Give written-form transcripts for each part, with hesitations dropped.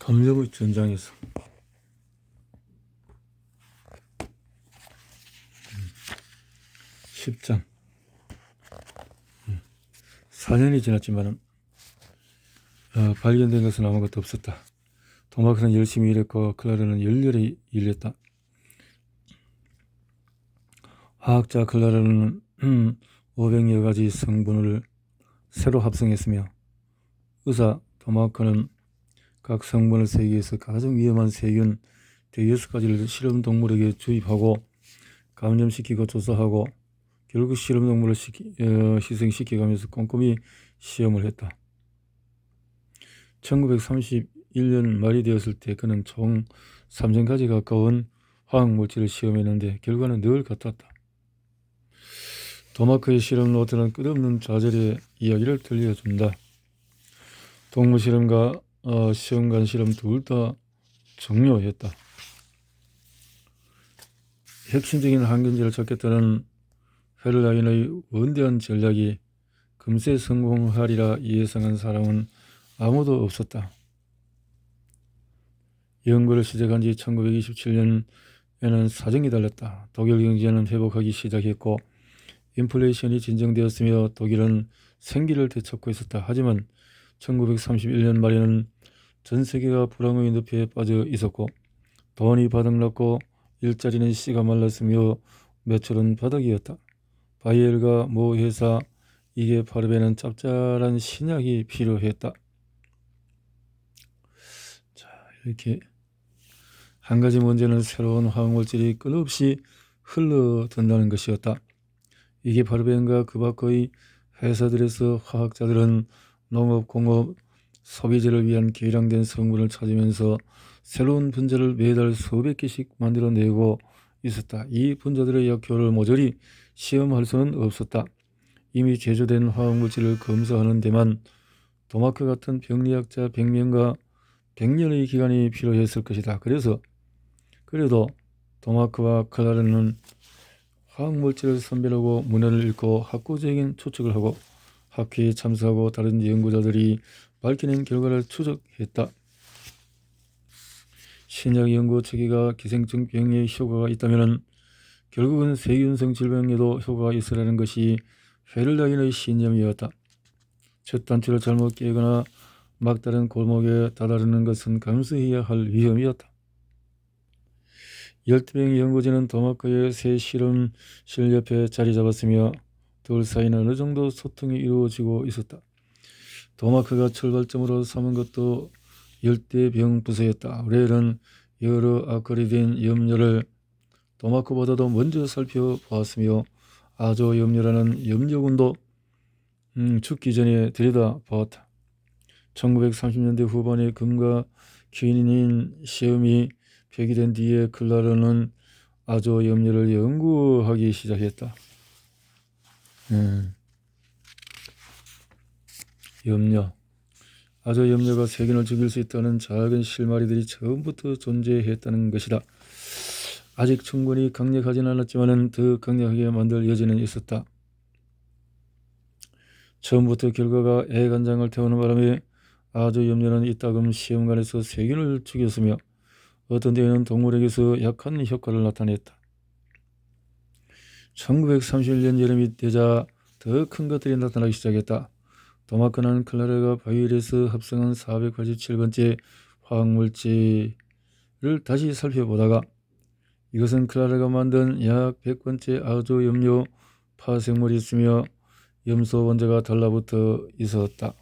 감정의 전장에서 10장 4년이 지났지만 발견된 것은 아무것도 없었다. 도마크는 열심히 일했고 클라라는 열렬히 일했다. 화학자 클라라는 500여 가지 성분을 새로 합성했으며 의사 도마크는 각 성분을 세기 위해서 가장 위험한 세균 6가지를 실험 동물에게 주입하고 감염시키고 조사하고 결국 실험 동물을 희생시켜가면서 꼼꼼히 시험을 했다. 1931년 말이 되었을 때 그는 총 3,000가지 가까운 화학물질을 시험했는데 결과는 늘 같았다. 도마크의 실험 노트는 끝없는 좌절의 이야기를 들려준다. 동물 실험과 시험관 실험 둘 다 종료했다. 핵심적인 항균제를 찾겠다는 페를라인의 원대한 전략이 금세 성공하리라 예상한 사람은 아무도 없었다. 연구를 시작한 지 1927년에는 사정이 달랐다. 독일 경제는 회복하기 시작했고 인플레이션이 진정되었으며 독일은 생기를 되찾고 있었다. 하지만 1931년 말에는 전 세계가 불황의 늪에 빠져 있었고 돈이 바닥났고 일자리는 씨가 말랐으며 매출은 바닥이었다. 바이엘과 모 회사 이게 파르베는 짭짤한 신약이 필요했다. 자, 이렇게 한 가지 문제는 새로운 화학물질이 끊임없이 흘러든다는 것이었다. 이게 파르벤과 그 밖의 회사들에서 화학자들은 농업, 공업, 소비재를 위한 개량된 성분을 찾으면서 새로운 분자를 매달 수백 개씩 만들어내고 있었다. 이 분자들의 약효를 모조리 시험할 수는 없었다. 이미 제조된 화학물질을 검사하는 데만 도마크 같은 병리학자 100명과 100년의 기간이 필요했을 것이다. 그래도 도마크와 클라라는 화학물질을 선별하고 문헌을 읽고 학구적인 추측을 하고 학회에 참석하고 다른 연구자들이 밝혀낸 결과를 추적했다. 신약 연구 체계가 기생충 병에 효과가 있다면 결국은 세균성 질병에도 효과가 있으라는 것이 페를라인의 신념이었다. 첫 단추를 잘못 깨거나 막다른 골목에 다다르는 것은 감수해야 할 위험이었다. 12명의 연구진은 도마크의 새 실험실 옆에 자리 잡았으며 둘 사이는 어느 정도 소통이 이루어지고 있었다. 도마크가 출발점으로 삼은 것도 열대병 부서였다. 레일은 여러 아크릴된 염료를 도마크보다도 먼저 살펴보았으며 아조 염료라는 염료군도 죽기 전에 들여다보았다. 1930년대 후반에 금과 퀴닌 시험이 폐기된 뒤에 클라라는 아조 염료를 연구하기 시작했다. 염료. 아조 염료가 세균을 죽일 수 있다는 작은 실마리들이 처음부터 존재했다는 것이다. 아직 충분히 강력하진 않았지만 더 강력하게 만들 여지는 있었다. 처음부터 결과가 애간장을 태우는 바람에 아조 염료는 이따금 시험관에서 세균을 죽였으며 어떤 때에는 동물에게서 약한 효과를 나타냈다. 1931년 여름이 되자 더 큰 것들이 나타나기 시작했다. 도마크는 클라라가 바이올에서 합성한 487번째 화학물질을 다시 살펴보다가 이것은 클라라가 만든 약 100번째 아조 염료 파생물이 있으며 염소 원자가 달라붙어 있었다.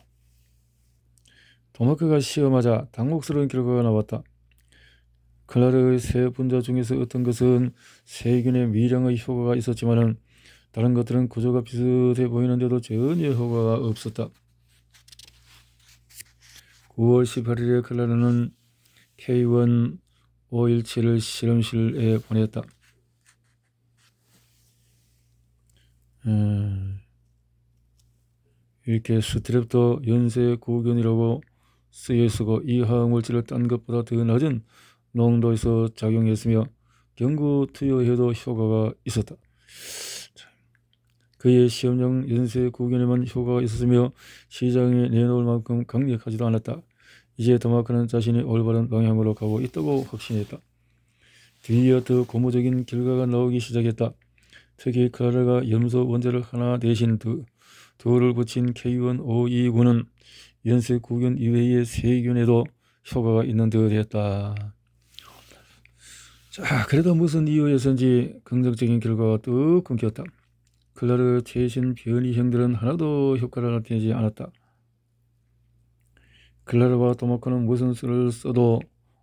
도마크가 시험하자 당혹스러운 결과가 나왔다. 클라라의 세 분자 중에서 어떤 것은 세균의 미량의 효과가 있었지만 다른 것들은 구조가 비슷해 보이는데도 전혀 효과가 없었다. 9월 18일에 클라라는 K1-517을 실험실에 보냈다. 이렇게 스트랩도 연쇄구균이라고 쓰여쓰고 이 화학물질을 딴 것보다 더 낮은 농도에서 작용했으며 경구 투여해도 효과가 있었다. 그의 시험용 연쇄구균에만 효과가 있었으며 시장에 내놓을 만큼 강력하지도 않았다. 이제 더마크는 자신이 올바른 방향으로 가고 있다고 확신했다. 드디어 더 고무적인 결과가 나오기 시작했다. 특히 클라라가 염소 원자를 하나 대신 둘을 붙인 K1-529는 연쇄구균 이외의 세균에도 효과가 있는 듯했다. 자, 그래도 무슨 이유에서인지 긍정적인 결과가 뚝 끊겼다. 클라르 최신 변이형들은 하나도 효과를 나타내지 않았다. 클라르와 도마크는 무슨 수를 써도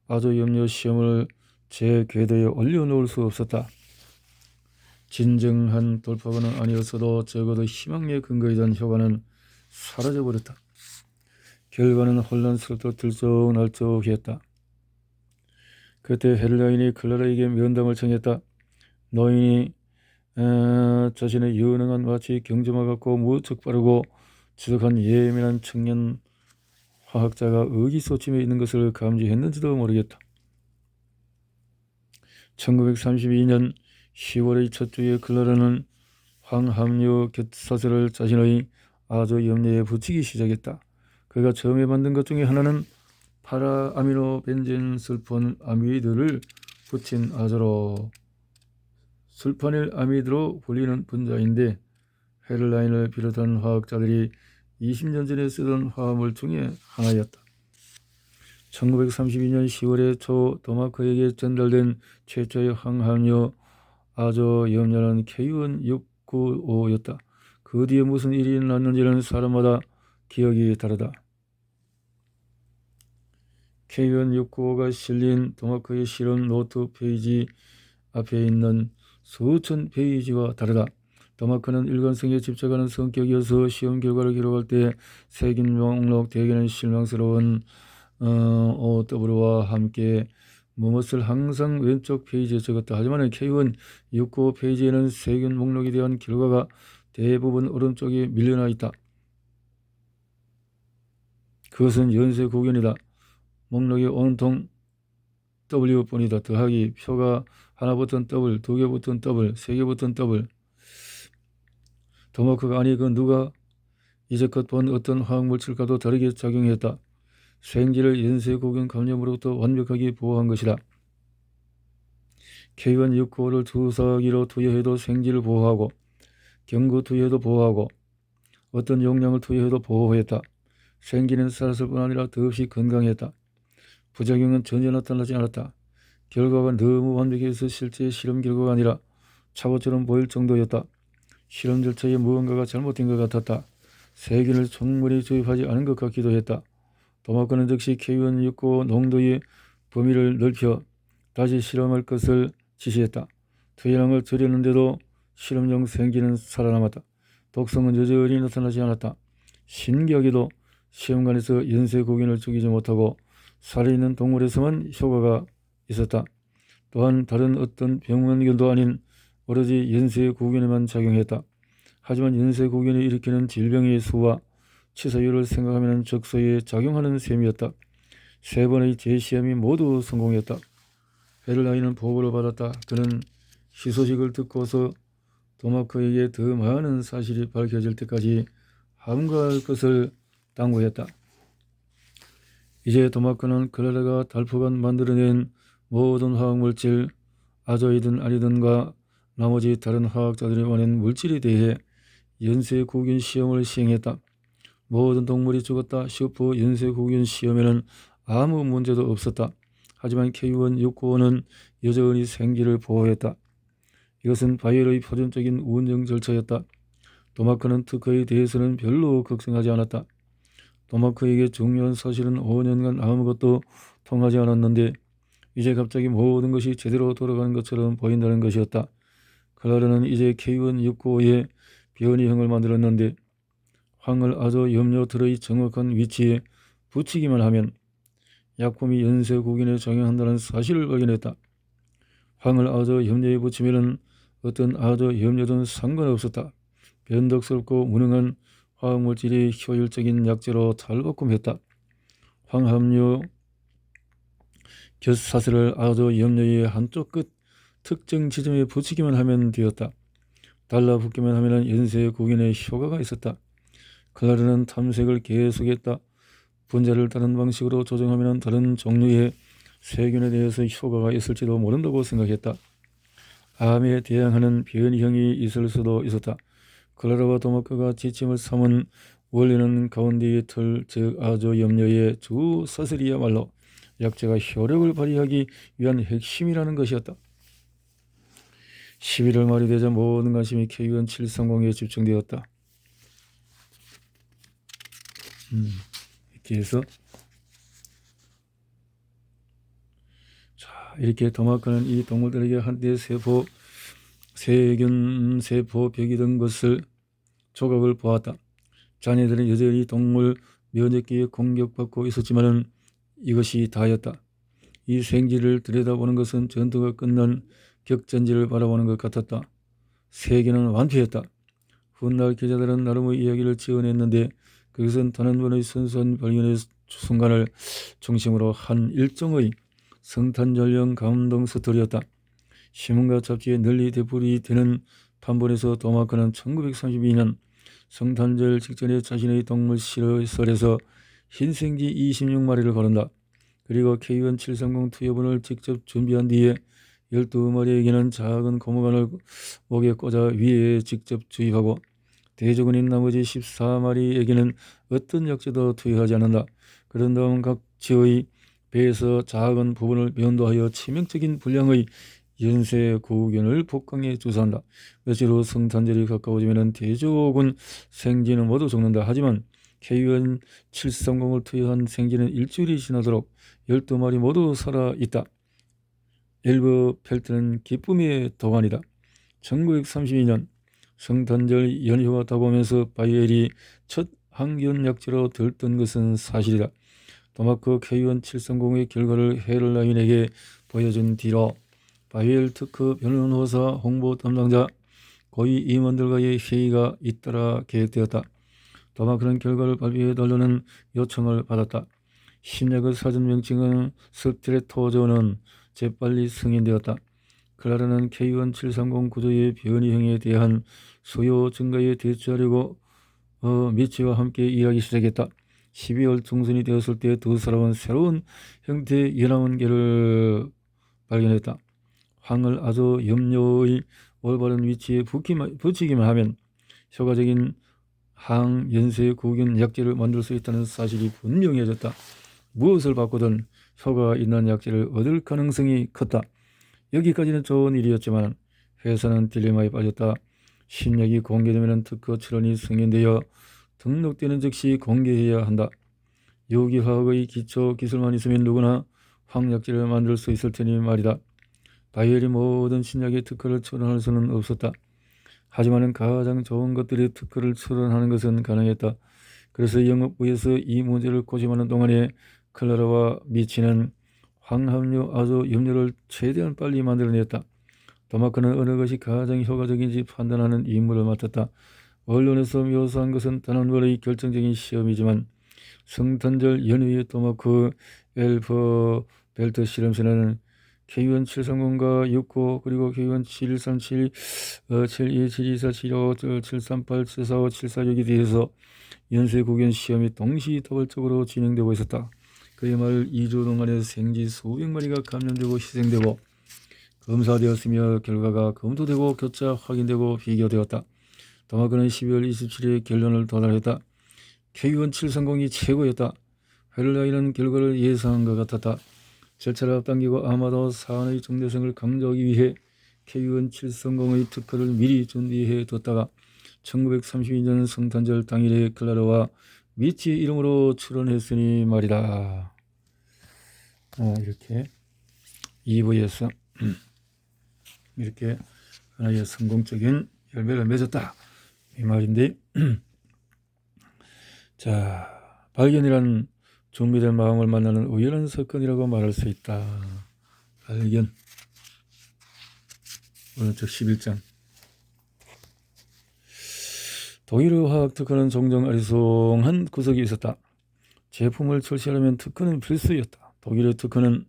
아주 염려 시험을 제 궤도에 올려놓을 수 없었다. 진정한 돌파구는 아니었어도 적어도 희망의 근거이던 효과는 사라져버렸다. 결과는 혼란스럽고 들썩날썩했다. 그때 헤를라인이 클라라에게 면담을 청했다. 노인이 자신의 유능한 마치 경주마 같고 무척 빠르고 지독한 예민한 청년 화학자가 의기소침해 있는 것을 감지했는지도 모르겠다. 1932년 10월의 첫 주에 클라라는 황합류 곁사슬을 자신의 아주 염려에 붙이기 시작했다. 그가 처음에 만든 것 중에 하나는 파라아미노 벤젠 술폰 아미드를 붙인 아조로 술파닐 아미드로 불리는 분자인데 헤를라인을 비롯한 화학자들이 20년 전에 쓰던 화합물 중에 하나였다. 1932년 10월에 초 도마크에게 전달된 최초의 황합류 아조염료는 K1-695였다. 그 뒤에 무슨 일이 났는지는 사람마다 기억이 다르다. K1-695가 실린 도마크의 실험 노트 페이지 앞에 있는 수천 페이지와 다르다. 도마크는 일관성에 집착하는 성격이어서 시험 결과를 기록할 때 세균 목록 대개는 실망스러운 OW와 함께 무엇을 항상 왼쪽 페이지에 적었다. 하지만 K1-695 페이지에는 세균 목록에 대한 결과가 대부분 오른쪽에 밀려나 있다. 그것은 연쇄구균이다. 목록이 온통 W뿐이다. 더하기 표가 하나 붙은 더블, 두 개 붙은 더블, 세 개 붙은 더블. 도마크가 아니 그 누가 이제껏 본 어떤 화학물질과도 다르게 작용했다. 생쥐를 연쇄구균 감염으로부터 완벽하게 보호한 것이다. K1-695를 주사기로 투여해도 생쥐를 보호하고 경구 투여해도 보호하고 어떤 용량을 투여해도 보호했다. 생쥐는 살았을 뿐 아니라 더없이 건강했다. 부작용은 전혀 나타나지 않았다. 결과가 너무 완벽해서 실제 실험 결과가 아니라 차고처럼 보일 정도였다. 실험 절차에 무언가가 잘못된 것 같았다. 세균을 충분히 주입하지 않은 것 같기도 했다. 도마크는 즉시 K1-695 농도의 범위를 넓혀 다시 실험할 것을 지시했다. 투여량을 줄였는데도 실험용 생쥐는 살아남았다. 독성은 여전히 나타나지 않았다. 신기하게도 시험관에서 연쇄구균을 죽이지 못하고 살아있는 동물에서만 효과가 있었다. 또한 다른 어떤 병원균도 아닌 오로지 연쇄구균에만 작용했다. 하지만 연쇄구균이 일으키는 질병의 수와 치사율을 생각하면 적소에 작용하는 셈이었다. 세 번의 재시험이 모두 성공했다. 헤를라인은 보고를 받았다. 그는 희소식을 듣고서 도마크에게 더 많은 사실이 밝혀질 때까지 함가할 것을 당부했다. 이제 도마크는 클라라가 달프간 만들어낸 모든 화학물질, 아조이든 아니든과 나머지 다른 화학자들이 원하는 물질에 대해 연쇄구균 시험을 시행했다. 모든 동물이 죽었다. 슈퍼 연쇄구균 시험에는 아무 문제도 없었다. 하지만 K1-695는 여전히 생쥐를 보호했다. 이것은 바이올의 표준적인 운영 절차였다. 도마크는 특허에 대해서는 별로 걱정하지 않았다. 도마크에게 중요한 사실은 5년간 아무것도 통하지 않았는데 이제 갑자기 모든 것이 제대로 돌아가는 것처럼 보인다는 것이었다. 클라라는 이제 K1-695의 변이형을 만들었는데 황을 아주 염료들의 정확한 위치에 붙이기만 하면 약품이 연쇄구균에 작용한다는 사실을 발견했다. 황을 아주 염료에 붙이면 어떤 아주 염료든 상관없었다. 변덕스럽고 무능한 화학물질이 효율적인 약재로 탈바꿈했다. 황합류 곁사슬을 아주 염료의 한쪽 끝 특정 지점에 붙이기만 하면 되었다. 달라붙기만 하면 연쇄구균에 효과가 있었다. 클라라는 탐색을 계속했다. 분자를 다른 방식으로 조정하면 다른 종류의 세균에 대해서 효과가 있을지도 모른다고 생각했다. 암에 대항하는 변이형이 있을 수도 있었다. 클라라와 도마크가 지침을 삼은 원리는 가운데의 틀, 즉 아조염료의 주 사슬이야말로 약제가 효력을 발휘하기 위한 핵심이라는 것이었다. 11월 말이 되자 모든 관심이 KUN 730에 집중되었다. 이렇게 해서 이렇게 도마크는 이 동물들에게 한때 세균 세포벽이 된 것을 조각을 보았다. 자네들은 여전히 동물 면역기에 공격받고 있었지만은 이것이 다였다. 이 생쥐를 들여다보는 것은 전투가 끝난 격전지를 바라보는 것 같았다. 세계는 완쾌했다. 훗날 기자들은 나름의 이야기를 지어냈는데 그것은 단 한 번의 순수한 발견의 순간을 중심으로 한 일종의 성탄절형 감동 스토리였다. 신문과 잡지에 널리 되풀이 되는 판본에서 도마크는 1932년 성탄절 직전에 자신의 동물 실험설에서 흰생쥐 26마리를 거른다. 그리고 KUN 730 투여본을 직접 준비한 뒤에 12마리에게는 작은 고무관을 목에 꽂아 위에 직접 주입하고 대조군인 나머지 14마리에게는 어떤 약제도 투여하지 않는다. 그런 다음 각지의 배에서 작은 부분을 면도하여 치명적인 분량의 연쇄구균을 복강에 주사한다. 며칠 후 성탄절이 가까워지면 대조군 생쥐는 모두 죽는다. 하지만 KUN 730을 투여한 생쥐는 일주일이 지나도록 12마리 모두 살아있다. 엘버 펠트는 기쁨의 도가니다. 1932년 성탄절 연휴가 다가오면서 바이엘이 첫 항균 약제로 들뜬 것은 사실이다. 도마크 KUN 730의 결과를 헤럴라인에게 보여준 뒤로 바이엘 특허 변호사 홍보 담당자 고위 임원들과의 회의가 잇따라 계획되었다. 도마크는 결과를 발표해달라는 요청을 받았다. 신약의 사전 명칭은 스트레토조는 재빨리 승인되었다. 클라라는 KUN 730 구조의 변이형에 대한 수요 증가에 대처하려고 미치와 함께 일하기 시작했다. 12월 중순이 되었을 때 두 사람은 새로운 형태의 연합원계를 발견했다. 황을 아주 염료의 올바른 위치에 붙이기만 하면 효과적인 항연쇄구균 약제를 만들 수 있다는 사실이 분명해졌다. 무엇을 바꾸든 효과가 있는 약제를 얻을 가능성이 컸다. 여기까지는 좋은 일이었지만 회사는 딜레마에 빠졌다. 신약이 공개되면 특허 출원이 승인되어 등록되는 즉시 공개해야 한다. 유기화학의 기초 기술만 있으면 누구나 황약제를 만들 수 있을 테니 말이다. 바이엘이 모든 신약의 특허를 출원할 수는 없었다. 하지만 가장 좋은 것들의 특허를 출원하는 것은 가능했다. 그래서 영업부에서 이 문제를 고심하는 동안에 클라라와 미치는 황합류 아조염료를 최대한 빨리 만들어냈다. 도마크는 어느 것이 가장 효과적인지 판단하는 임무를 맡았다. 언론에서 묘사한 것은 단 한 번의 결정적인 시험이지만 성탄절 연휴의 도마크 엘퍼 벨트 실험실은 KUN 730과 69 그리고 KUN 7137, 72, 7224, 75, 738, 745, 746에 대해서 연쇄구균 시험이 동시다발적으로 진행되고 있었다. 그의 말 2주 동안에 생쥐 수백 마리가 감염되고 희생되고 검사되었으며 결과가 검토되고 교차 확인되고 비교되었다. 도마크는 12월 27일 결론을 도달했다. KUN 730이 최고였다. 헤럴라인은 결과를 예상한 것 같았다. 절차를 앞당기고 아마도 사안의 중대성을 강조하기 위해 KUN 730의 특허를 미리 준비해 뒀다가 1932년 성탄절 당일에 클라라와 미치의 이름으로 출원했으니 말이다. 이렇게 2부에서 이렇게 하나의 성공적인 열매를 맺었다 이 말인데 자, 발견이란 준비된 마음을 만나는 우연한 사건이라고 말할 수 있다. 발견. 오른쪽 11장. 독일의 화학 특허는 종종 아리송한 구석이 있었다. 제품을 출시하려면 특허는 필수였다. 독일의 특허는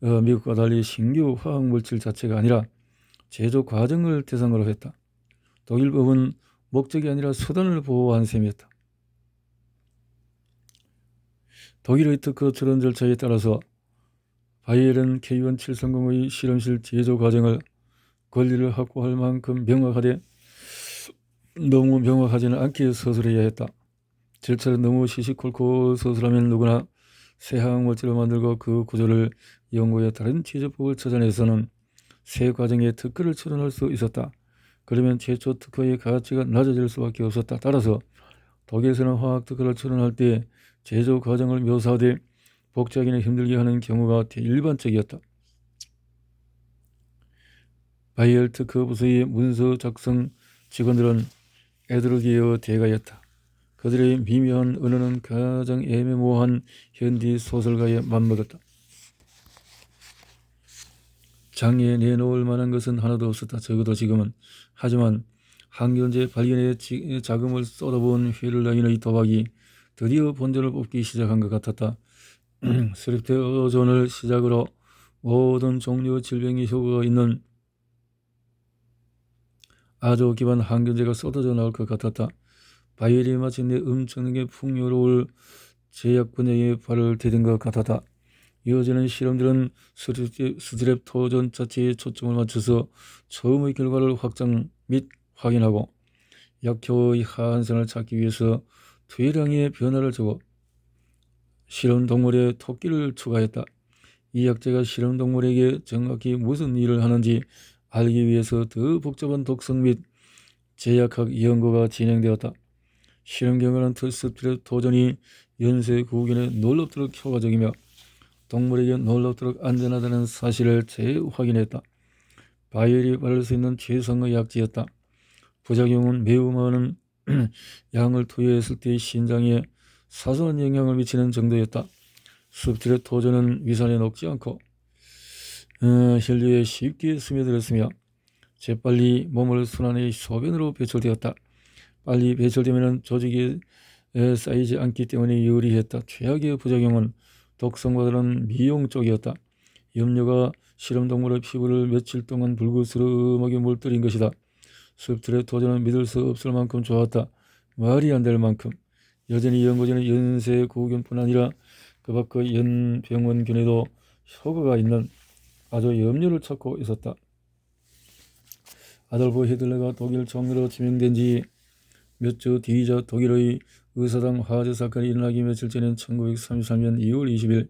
미국과 달리 신규 화학물질 자체가 아니라 제조 과정을 대상으로 했다. 독일 법은 목적이 아니라 수단을 보호한 셈이었다. 독일의 특허 출원 절차에 따라서 바이엘은 K1 730의 실험실 제조 과정을 권리를 확보할 만큼 명확하되 너무 명확하지는 않게 서술해야 했다. 절차를 너무 시시콜콜 서술하면 누구나 새 화학물질을 만들고 그 구조를 연구해 다른 제조법을 찾아내서는 새 과정에 특허를 출원할 수 있었다. 그러면 최초 특허의 가치가 낮아질 수밖에 없었다. 따라서 독일에서는 화학 특허를 출원할 때 제조 과정을 묘사하되 복잡하기는 힘들게 하는 경우가 대일반적이었다. 바이엘 특허 부서의 문서 작성 직원들은 에드르기어 대가였다. 그들의 미묘한 언어는 가장 애매모호한 현대 소설가에 맞먹었다. 장에 내놓을 만한 것은 하나도 없었다. 적어도 지금은. 하지만 항균제 발견에 자금을 쏟아부은 휘를라인의 도박이 드디어 본전을 뽑기 시작한 것 같았다. 스리프트 오존을 시작으로 모든 종류 질병의 효과가 있는 아주 기반 항균제가 쏟아져 나올 것 같았다. 바이엘이 마침내 엄청나게 풍요로울 제약 분야에 발을 디딘 것 같았다. 이어지는 실험들은 스트랩토존 자체에 초점을 맞춰서 처음의 결과를 확장 및 확인하고 약효의 하한선을 찾기 위해서 퇴량의 변화를 주고 실험 동물에 토끼를 추가했다. 이 약제가 실험 동물에게 정확히 무슨 일을 하는지 알기 위해서 더 복잡한 독성 및 제약학 연구가 진행되었다. 실험 결과는 스트랩토존이 연쇄 구견에 놀랍도록 효과적이며 동물에게 놀랍도록 안전하다는 사실을 재확인했다. 바이엘이 바를 수 있는 최상의 약제였다. 부작용은 매우 많은 양을 투여했을 때 신장에 사소한 영향을 미치는 정도였다. 스트랩토존은 위산에 녹지 않고 혈류에 쉽게 스며들었으며 재빨리 몸을 순환해 소변으로 배출되었다. 빨리 배출되면 조직에 쌓이지 않기 때문에 유리했다. 최악의 부작용은 독성과 다른 미용 쪽이었다. 염료가 실험동물의 피부를 며칠 동안 불그스름하게 물들인 것이다. 스트랩토존은 믿을 수 없을 만큼 좋았다. 말이 안 될 만큼. 여전히 연구진은 연쇄 구견뿐 아니라 그 밖의 연병원균에도 효과가 있는 아주 염료를 찾고 있었다. 아돌프 히틀러가 독일 총리로 지명된 지 몇 주 뒤이자 독일의 의사당 화재 사건이 일어나기 며칠 전인 1933년 2월 20일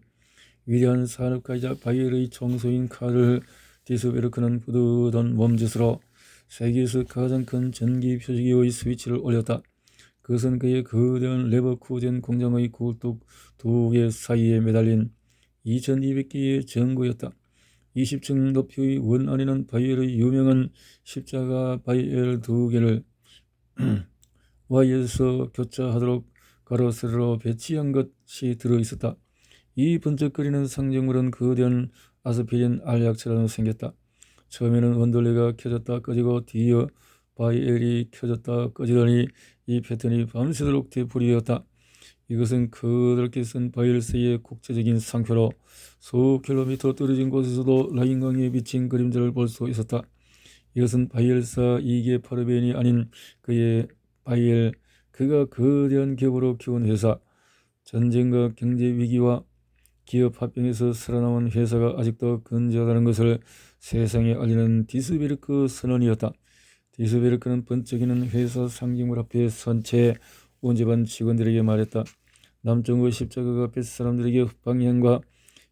위대한 산업가이자 바이엘의 총수인 카를 디스베르크는 뿌듯한 몸짓으로 세계에서 가장 큰 전기 표시기의 스위치를 올렸다. 그것은 그의 거대한 레버쿠젠 공장의 굴뚝 두 개 사이에 매달린 2200개의 전구였다. 20층 높이의 원 안에는 바이엘의 유명한 십자가 바이엘 두 개를 Y에서 교차하도록 가로 세로로 배치한 것이 들어있었다. 이 번쩍거리는 상징물은 거대한 아스피린 알약처럼 생겼다. 처음에는 원돌레가 켜졌다 꺼지고 뒤이어 바이엘이 켜졌다 꺼지더니 이 패턴이 밤새도록 되풀이되었다. 이것은 그들께 쓴 바이엘스의 국제적인 상표로 수 킬로미터 떨어진 곳에서도 라인강에 비친 그림자를 볼 수 있었다. 이것은 바이엘사 2개 파르벤이 아닌 그의 바이엘, 그가 거대한 기업으로 키운 회사, 전쟁과 경제 위기와 기업 합병에서 살아남은 회사가 아직도 건재하다는 것을 세상에 알리는 디스베르크 선언이었다. 디스베르크는 번쩍이는 회사 상징물 앞에 선 채 운집한 직원들에게 말했다. 남쪽의 십자가가 뱃 사람들에게 방향과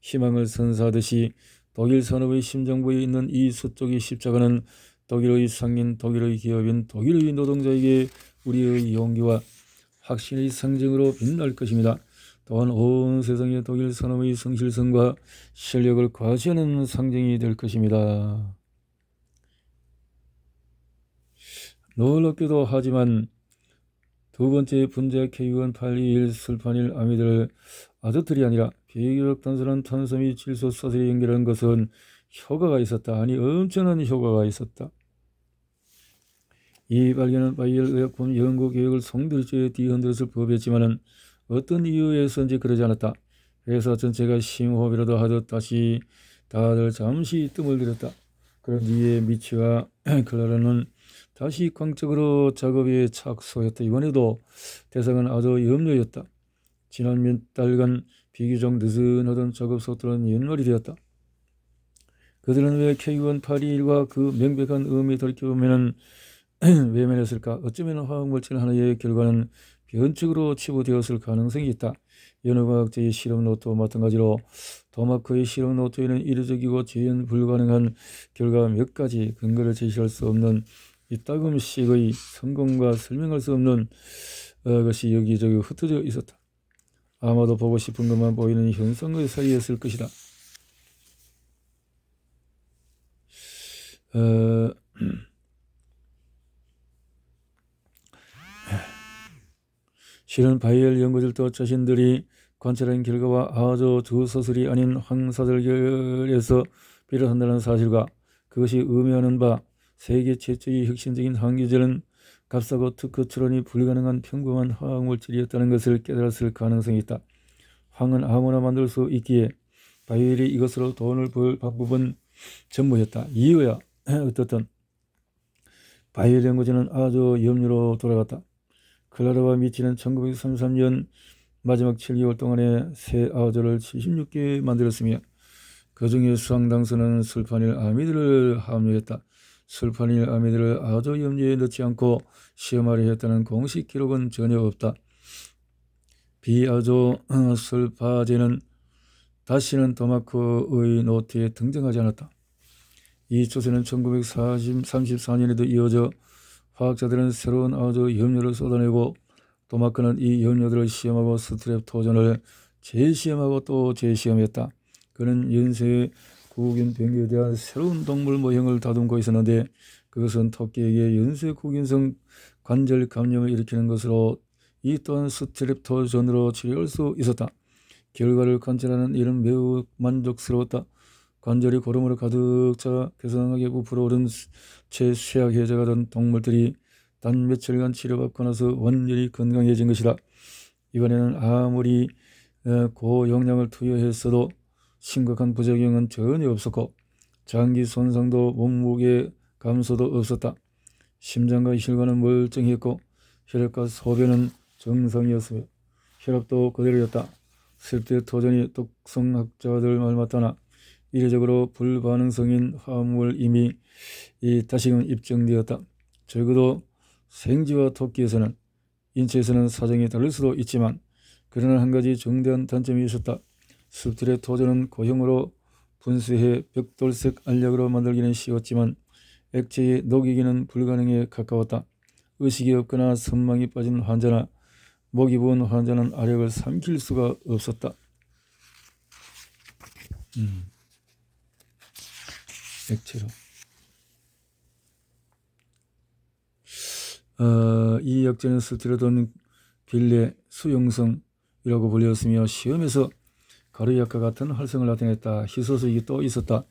희망을 선사하듯이 독일 산업의 심장부에 있는 이 서쪽의 십자가는 독일의 상인, 독일의 기업인, 독일의 노동자에게 우리의 용기와 확신의 상징으로 빛날 것입니다. 또한 온 세상에 독일 산업의 성실성과 실력을 과시하는 상징이 될 것입니다. 놀랍기도 하지만 두 번째 분자 K1 821 술파닐 아미드를 아저틀이 아니라 비교적 단순한 탄소 및 질소 사슬에 연결한 것은 효과가 있었다. 아니 엄청난 효과가 있었다. 이 발견은 바이엘 의약품 연구 계획을 송두리째 뒤흔들었을 법이었지만은 어떤 이유에서인지 그러지 않았다. 회사 전체가 심호흡이라도 하듯 다시 다들 잠시 뜸을 들였다. 그런 뒤에 미치와 클라라는 다시 광적으로 작업에 착수했다. 이번에도 대상은 아주 염료였다. 지난 몇 달간 비교적 느슨하던 작업 속도는 연말이 되었다. 그들은 왜 K1 821과 그 명백한 의미 돌이켜보면 외면했을까? 어쩌면 화학물질 하나의 결과는 변칙으로 치부되었을 가능성이 있다. 여러 과학자의 실험 노트와 마찬가지로 토마크의 실험 노트에는 이례적이고 재현 불가능한 결과 몇 가지 근거를 제시할 수 없는 이따금씩의 성공과 설명할 수 없는 것이 여기저기 흩어져 있었다. 아마도 보고 싶은 것만 보이는 현상의 사이였을 것이다. 실은 바이엘 연구들도 자신들이 관찰한 결과와 아주 주서술이 아닌 황사절결에서 비롯한다는 사실과 그것이 의미하는 바 세계 최초의 혁신적인 항기제는 값싸고 특허 출원이 불가능한 평범한 화학물질이었다는 것을 깨달았을 가능성이 있다. 황은 아무나 만들 수 있기에 바이엘이 이것으로 돈을 벌 방법은 전무였다. 이유야 어떻든 바이엘 연구진은 아주 염려로 돌아갔다. 클라라와 미치는 1933년 마지막 7개월 동안에 새 아우저를 76개 만들었으며 그 중에 수상당수는 술파닐 아미드를 함유했다. 술파닐 아미드를 아주 염려에 넣지 않고 시험하려 했다는 공식 기록은 전혀 없다. 비아조 술파제는 다시는 토마크의 노트에 등장하지 않았다. 이 추세는 1934년에도 이어져 화학자들은 새로운 아주 염료를 쏟아내고 토마크는 이 염료들을 시험하고 스트랩토전을 재시험하고 또 재시험했다. 그는 연쇄 구균 병에 대한 새로운 동물 모형을 다듬고 있었는데 그것은 토끼에게 연쇄 구균성 관절 감염을 일으키는 것으로 이 또한 스트랩토전으로 치료할 수 있었다. 결과를 관찰하는 일은 매우 만족스러웠다. 관절이 고름으로 가득 차 괴상하게 부풀어 오른 최쇠약해져가 된 동물들이 단 며칠간 치료받고 나서 완전히 건강해진 것이다. 이번에는 아무리 고용량을 투여했어도 심각한 부작용은 전혀 없었고 장기 손상도 몸무게 감소도 없었다. 심장과 혈관은 멀쩡했고 혈액과 소변은 정상이었으며 혈압도 그대로였다. 스트랩토전이 독성학자들 말 맞다나 이례적으로 불반응성인 화합물 이미 다시금 입증되었다. 적어도 생쥐와 토끼에서는 인체에서는 사정이 다를 수도 있지만 그러나 한 가지 중대한 단점이 있었다. 스트랩토전은 고형으로 분쇄해 벽돌색 알약으로 만들기는 쉬웠지만 액체에 녹이기는 불가능에 가까웠다. 의식이 없거나 선망이 빠진 환자나 목이 부은 환자는 알약을 삼킬 수가 없었다. 액체로. 이 약제는 스테로돈 빌레 수용성이라고 불렸으며 시험에서 가루약과 같은 활성을 나타냈다. 희소식이 또 있었다.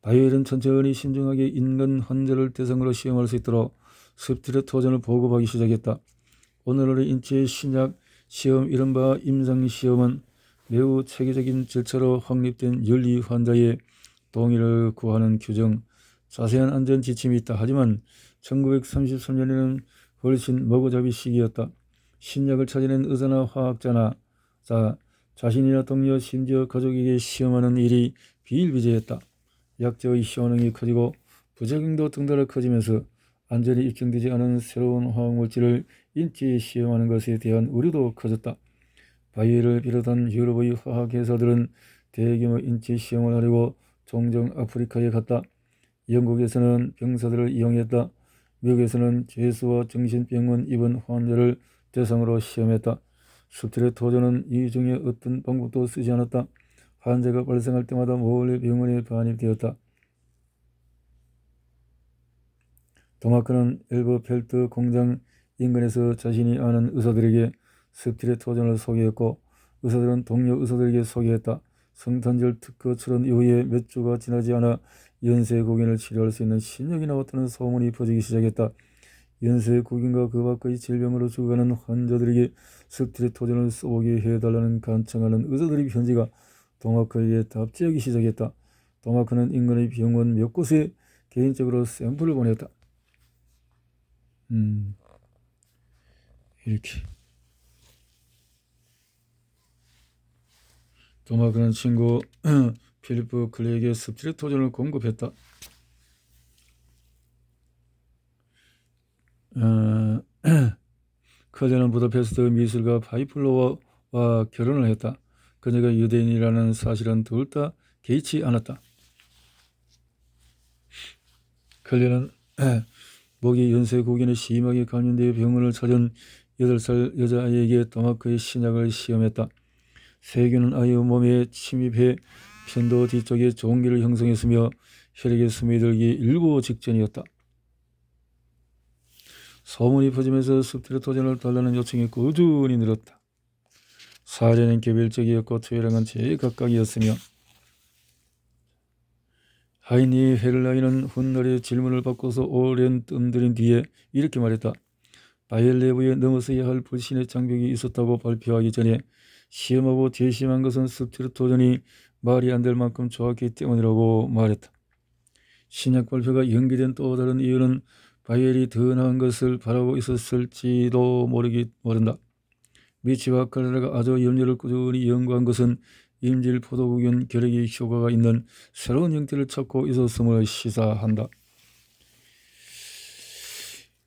바이엘은 천천히 신중하게 인간 환자를 대상으로 시험할 수 있도록 스테로토전을 보급하기 시작했다. 오늘날의 인체 신약 시험 이른바 임상시험은 매우 체계적인 절차로 확립된 윤리 환자의 동의를 구하는 규정, 자세한 안전 지침이 있다. 하지만 1933년에는 훨씬 머구잡이 시기였다. 신약을 찾아낸 의사나 화학자나 자신이나 동료 심지어 가족에게 시험하는 일이 비일비재했다. 약제의 효능이 커지고 부작용도 등달아 커지면서 안전이 입증되지 않은 새로운 화학물질을 인체에 시험하는 것에 대한 우려도 커졌다. 바이엘을 비롯한 유럽의 화학회사들은 대규모 인체 시험을 하려고 종종 아프리카에 갔다. 영국에서는 병사들을 이용했다. 미국에서는 죄수와 정신병원 입원 환자를 대상으로 시험했다. 스트랩토전은 이 중에 어떤 방법도 쓰지 않았다. 환자가 발생할 때마다 몰래 병원에 반입되었다. 토마크는 엘버펠트 공장 인근에서 자신이 아는 의사들에게 스트랩토전을 소개했고 의사들은 동료 의사들에게 소개했다. 성탄절 특허 출원 이후에 몇 주가 지나지 않아 연쇄구균을 치료할 수 있는 신약이 나왔다는 소문이 퍼지기 시작했다. 연쇄구균과 그 밖의 질병으로 죽어가는 환자들에게 스트랩토전을 쏘게 해달라는 간청하는 의사들의 편지가 토마크에게 답지하기 시작했다. 토마크는 인근의 병원 몇 곳에 개인적으로 샘플을 보냈다. 이렇게 도마크는 친구 필리프 클레이에게 스피리토전을 공급했다. 클레는 부다페스트 미술가 파이플로와 결혼을 했다. 그녀가 유대인이라는 사실은 둘 다 개의치 않았다. 클레는 목이 연쇄고기에 심하게 감염되어 병원을 찾은 8살 여자아이에게 도마크의 신약을 시험했다. 세균은 아이의 몸에 침입해 편도 뒤쪽에 종기를 형성했으며 혈액에 스며들기 일보 직전이었다. 소문이 퍼지면서 스피리토전을 달라는 요청이 꾸준히 늘었다. 사례는 개별적이었고 투여량은 제각각이었으며 하인이 헤를라이는 훗날에 질문을 바꿔서 오랜 뜸들인 뒤에 이렇게 말했다. 바이엘레브에 넘어서야 할 불신의 장벽이 있었다고 발표하기 전에 시험하고 재심한 것은 스피리토전이 말이 안 될 만큼 좋았기 때문이라고 말했다. 신약 발표가 연기된 또 다른 이유는 바이엘이 더 나은 것을 바라고 있었을지도 모른다. 미치와 칼레라가 아주 염려를 꾸준히 연구한 것은 임질 포도국연 결핵의 효과가 있는 새로운 형태를 찾고 있었음을 시사한다.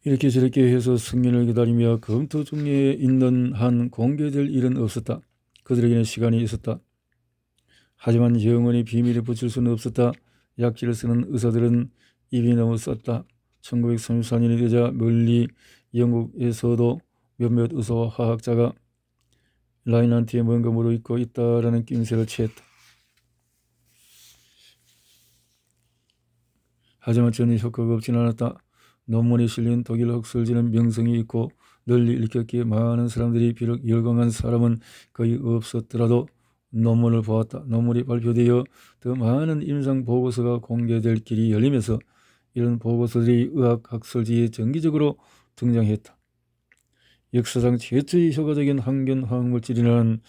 이렇게 저렇게 해서 승인을 기다리며 검토 중에 있는 한 공개될 일은 없었다. 그들에게는 시간이 있었다. 하지만 영원히 비밀에 붙일 수는 없었다. 약지를 쓰는 의사들은 입이 너무 썼다. 1934년이 되자 멀리 영국에서도 몇몇 의사와 화학자가 라인한테에 뭔가 물어있고 있다라는 낌새를 취했다. 하지만 전혀 효과가 없진 않았다. 논문에 실린 독일 학술지는 명성이 있고 널리 읽혔기에 많은 사람들이, 비록 열광한 사람은 거의 없었더라도 논문을 보았다. 논문이 발표되어 더 많은 임상 보고서가 공개될 길이 열리면서 이런 보고서들이 의학 학술지에 정기적으로 등장했다. 역사상 최초의 효과적인 항균 화학물질이라는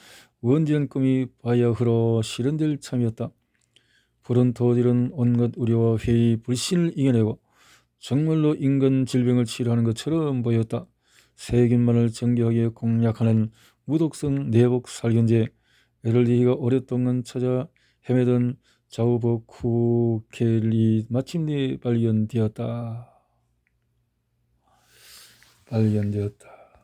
원전 꿈이 바야흐로 실현될 참이었다. 푸른 토질은 온갖 우려와 회의, 불신을 이겨내고 정말로 인간 질병을 치료하는 것처럼 보였다. 세균만을 정교하게 공략하는 무독성 내복 살균제, LD가 오랫동안 찾아 헤매던 자우버쿠켈이 마침내 발견되었다.